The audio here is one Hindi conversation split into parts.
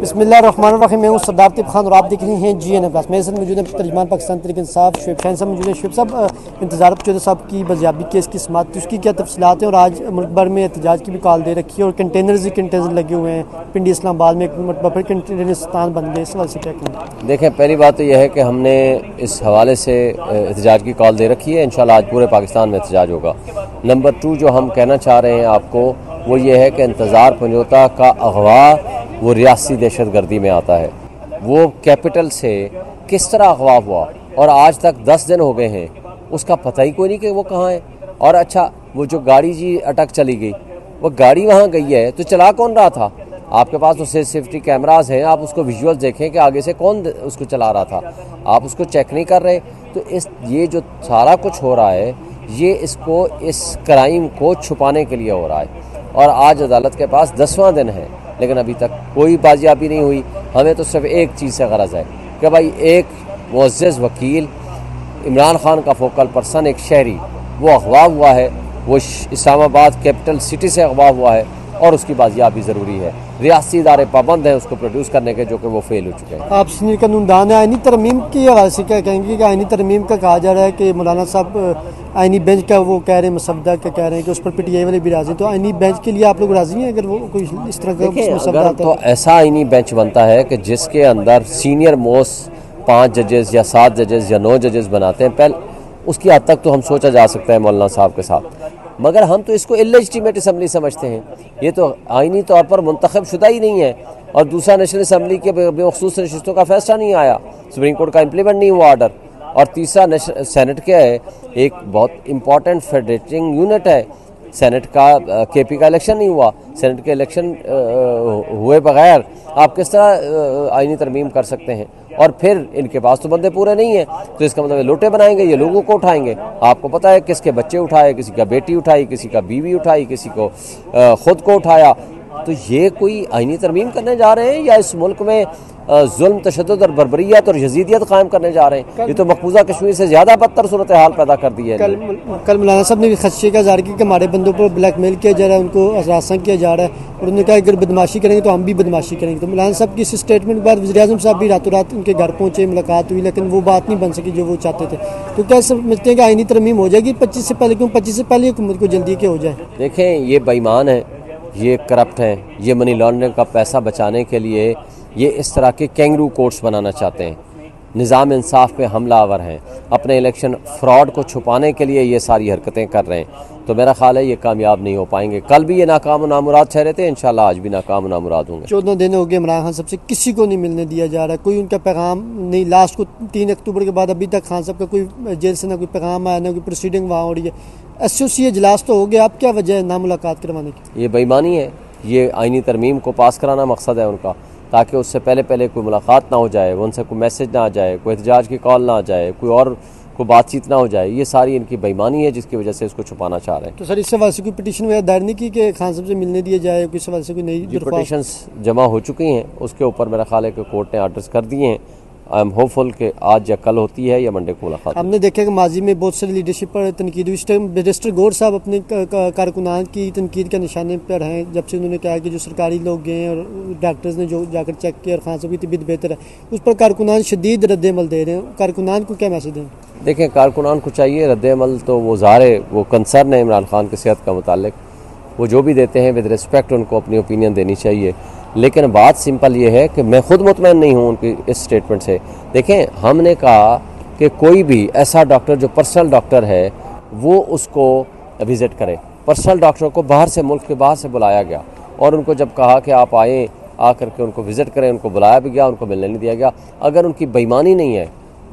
बिस्मिल्लाहिर्रहमानिर्रहीम। मैं हूं सरदार तिब खान और आप देख रहे हैं GN प्लस। मेरे साथ मौजूद है तर्जुमान पाकिस्तान तहरीक इंसाफ शुएब शाहीन साहब मौजूद है। शुएब साहब, इंतजार चौधरी साहब की बजियाबी केस की समाअत, उसकी क्या तफसीलात हैं? और आज मुल्क भर में एहतजाज की भी कॉल दे रखी है और कंटेनर्स ही कंटेनर लगे हुए हैं। पिंडी इस्लामाबाद में एक मरतबा फिर कंटेनरिस्तान बन गए। इस हवाले से क्या कहेंगे? देखें, पहली बात तो यह है कि हमने इस हवाले से एहतजाज की कॉल दे रखी है। इंशाल्लाह आज पूरे पाकिस्तान में एहतजाज होगा। नंबर 2 जो हम कहना चाह रहे हैं आपको वो ये है कि इंतज़ार पंजोता का अगवा वो रियासी दहशतगर्दी में आता है। वो कैपिटल से किस तरह अगवा हुआ और आज तक 10 दिन हो गए हैं, उसका पता ही कोई नहीं कि वो कहाँ है। और अच्छा, वो जो गाड़ी जी अटक चली गई, वो गाड़ी वहाँ गई है तो चला कौन रहा था? आपके पास तो सेफ्टी कैमरास हैं, आप उसको विजुअल देखें कि आगे से कौन उसको चला रहा था। आप उसको चेक नहीं कर रहे। तो ये जो सारा कुछ हो रहा है, ये इस क्राइम को छुपाने के लिए हो रहा है। और आज अदालत के पास 10वां दिन है, लेकिन अभी तक कोई बाजियाबी नहीं हुई। हमें तो सिर्फ एक चीज़ से गरज है कि भाई एक मुअज़्ज़ज़ वकील, इमरान खान का फोकल पर्सन, एक शहरी, वो अगवा हुआ है, वो इस्लामाबाद कैपिटल सिटी से अगवा हुआ है और उसकी बाजियाबी ज़रूरी है। रियासी इदारे पाबंद हैं उसको प्रोड्यूस करने के, जो कि वो फेल हो चुके हैं। आप सीनियर कानूनदान है, आईनी तरमीम की हवाले से क्या कहेंगे? कि आईनी तरमीम का कहा जा रहा है कि मौलाना साहब आईनी बेंच का वो कह रहे हैं, मसवदा का कह रहे हैं कि उस पर PTI वाले भी राजी। तो आईनी बेंच के लिए आप लोग राजी हैं अगर वो कोई इस तरह का मसवदा आता तो ऐसा आईनी बेंच बनता है कि जिसके अंदर सीनियर मोस्ट 5 जजेस या 7 जजेस या 9 जजेस बनाते हैं। पहले उसकी हद तक तो हम सोचा जा सकता है मौलाना साहब के साथ, मगर हम तो इसको इलेजिटिमेट असम्बली समझते हैं। ये तो आईनी तौर पर मुंतखब शुदा ही नहीं है। और दूसरा, नेशनल असम्बली के बेखसूस नशिस्तों का फैसला नहीं आया, सुप्रीम कोर्ट का इम्प्लीमेंट नहीं हुआ ऑर्डर। और तीसरा, सेनेट क्या है, एक बहुत इंपॉर्टेंट फेडरेटिंग यूनिट है। सेनेट का KP का इलेक्शन नहीं हुआ। सेनेट के इलेक्शन हुए बगैर आप किस तरह आईनी तरमीम कर सकते हैं? और फिर इनके पास तो बंदे पूरे नहीं हैं, तो इसका मतलब लोटे बनाएंगे, ये लोगों को उठाएंगे। आपको पता है किसके बच्चे उठाए, किसी का बेटी उठाई, किसी का बीवी उठाई, किसी को खुद को उठाया। तो ये कोई आईनी तरमीम करने जा रहे हैं या इस मुल्क में जुल्म, तशद्दुद और बर्बरियत और यजीदियत कायम करने जा रहे हैं? ये तो मकबूजा कश्मीर से ज़्यादा बदतर सूरत हाल पैदा कर दी है। कल मौलाना साहब ने भी खदशे का इज़हार किया कि हमारे बंदों पर ब्लैकमेल किया जा रहा है, उनको हरासा किया जा रहा है। और उन्होंने कहा अगर बदमाशी करेंगे तो हम भी बदमाशी करेंगे। तो मौलाना साहब की इस स्टेटमेंट के बाद वज़ीर-ए-आज़म साहब भी रातों रात उनके घर पहुँचे, मुलाकात हुई, लेकिन वो बात नहीं बन सकी जो वो चाहते थे। तो क्या समझते हैं कि आईनी तरमीम हो जाएगी 25 से पहले? क्यों 25 से पहले हुकूमत को जल्दी के हो जाए? देखें, ये बेईमान है, ये करप्ट हैं, ये मनी लॉन्ड्रिंग का पैसा बचाने के लिए ये इस तरह के कैंगरू कोर्ट्स बनाना चाहते हैं। निज़ाम इंसाफ पे हमलावर हैं, अपने इलेक्शन फ्रॉड को छुपाने के लिए ये सारी हरकतें कर रहे हैं। तो मेरा ख्याल है ये कामयाब नहीं हो पाएंगे। कल भी ये नाकाम नामुराद ठहरे थे, इंशाल्लाह आज भी नाकाम नामुराद होंगे। 14 दिन हो गए इमरान खान साहब से किसी को नहीं मिलने दिया जा रहा, कोई उनका पैगाम नहीं। लास्ट को 3 अक्टूबर के बाद अभी तक खान साहब का कोई जेल से ना कोई पैगाम आया, ना कोई प्रोसीडिंग वहाँ हो रही है। SOC इजलास तो हो गया, अब क्या वजह है ना मुलाकात करवाने की? ये बेईमानी है। ये आईनी तरमीम को पास कराना मकसद है उनका, ताकि उससे पहले कोई मुलाकात ना हो जाए, उनसे कोई मैसेज ना आ जाए, कोई एहतजाज की कॉल ना आ जाए, कोई और कोई बातचीत ना हो जाए। ये सारी इनकी बेईमानी है जिसकी वजह से इसको छुपाना चाह रहे हैं। तो सर, इस सवाल से कोई पिटीशन वगैरह दायर नहीं की कि खान साहब से मिलने दिया जाए? कोई सवाल से कोई नई पिटीशंस जमा हो चुकी हैं, उसके ऊपर मेरा ख्याल है कि कोर्ट ने आर्डर्स कर दिए हैं। आई एम होपफुल कि आज या कल होती है या मंडे को मुलाकात। हमने देखा कि माजी में बहुत सारी लीडरशिप पर तनकीद हुई। इस टाइम बैरिस्टर गौर साहब अपने कारकुनान की तनकीद के निशाने पर हैं, जब से उन्होंने कहा कि जो सरकारी लोग गए और डॉक्टर्स ने जो जाकर चेक किया और खान साहब की तबीयत बेहतर है, उस पर कारकुनान शदीद रद्द-ए-अमल दे रहे हैं। कारकुनान को क्या मैसेज दें? देखें, कारकुनान को चाहिए रद्द-ए-अमल, तो वो ज़ाहिर वो कंसर्न है इमरान खान की सेहत का मुतालिक, वो जो भी देते हैं विद रिस्पेक्ट उनको अपनी ओपिनियन देनी चाहिए। लेकिन बात सिंपल ये है कि मैं खुद मुतमईन नहीं हूँ उनकी इस स्टेटमेंट से। देखें, हमने कहा कि कोई भी ऐसा डॉक्टर जो पर्सनल डॉक्टर है वो उसको विज़िट करे। पर्सनल डॉक्टर को बाहर से, मुल्क के बाहर से बुलाया गया और उनको जब कहा कि आप आए, आकर के उनको विज़िट करें, उनको बुलाया भी गया, उनको मिलने नहीं दिया गया। अगर उनकी बेईमानी नहीं है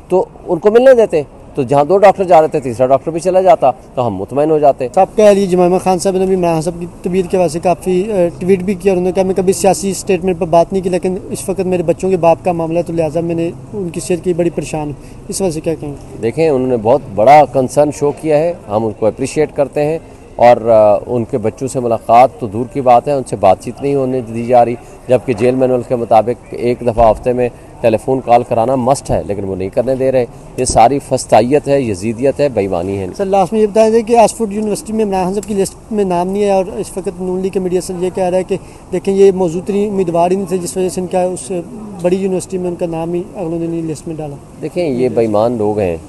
तो उनको मिलने देते। तो जहाँ 2 डॉक्टर जा रहे थे, तीसरा डॉक्टर भी चला जाता तो हम मुतमईन हो जाते। साहब कह रही जुमैमा खान साहब ने भी इमरान साहब की तबीयत के वजह से काफ़ी ट्वीट भी किया और उन्होंने कहा मैं कभी सियासी स्टेटमेंट पर बात नहीं की, लेकिन इस वक्त मेरे बच्चों के बाप का मामला है तो लिहाजा मैंने उनकी सेहत की बड़ी परेशान हूँ। इस वजह से क्या कहेंगे? देखें, उन्होंने बहुत बड़ा कंसर्न शो किया है, हम उनको अप्रिशिएट करते हैं। और उनके बच्चों से मुलाकात तो दूर की बात है, उनसे बातचीत नहीं होने दी जा रही, जबकि जेल मैनुअल के मुताबिक एक दफ़ा हफ्ते में टेलीफोन कॉल कराना मस्ट है, लेकिन वो नहीं करने दे रहे। ये सारी फस्तायत है, यजीदियत है, बेईमानी है। सर लास्ट में ये बताया जाए कि ऑक्सफोर्ड यूनिवर्सिटी में इमरान खान साहब की लिस्ट में नाम नहीं है और इस वक्त नून लीग के मीडिया से ये कह रहा है कि देखें ये मौजूद उम्मीदवार ही नहीं थे, जिस वजह से इनका उस बड़ी यूनिवर्सिटी में उनका नाम ही अगले दिन ही लिस्ट में डाला। देखें ये बेईमान लोग हैं,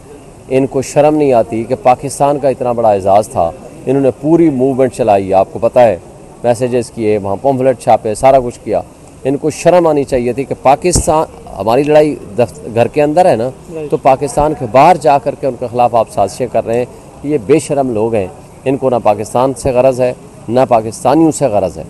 इनको शर्म नहीं आती कि पाकिस्तान का इतना बड़ा एजाज़ था, इन्होंने पूरी मूवमेंट चलाई, आपको पता है, मैसेजेस किए, वहाँ पम्फलेट छापे, सारा कुछ किया। इनको शर्म आनी चाहिए थी कि पाकिस्तान, हमारी लड़ाई घर के अंदर है ना, तो पाकिस्तान के बाहर जा कर के उनके खिलाफ आप साजिशें कर रहे हैं। ये बेशरम लोग हैं, इनको ना पाकिस्तान से गरज है ना पाकिस्तानियों से गरज है।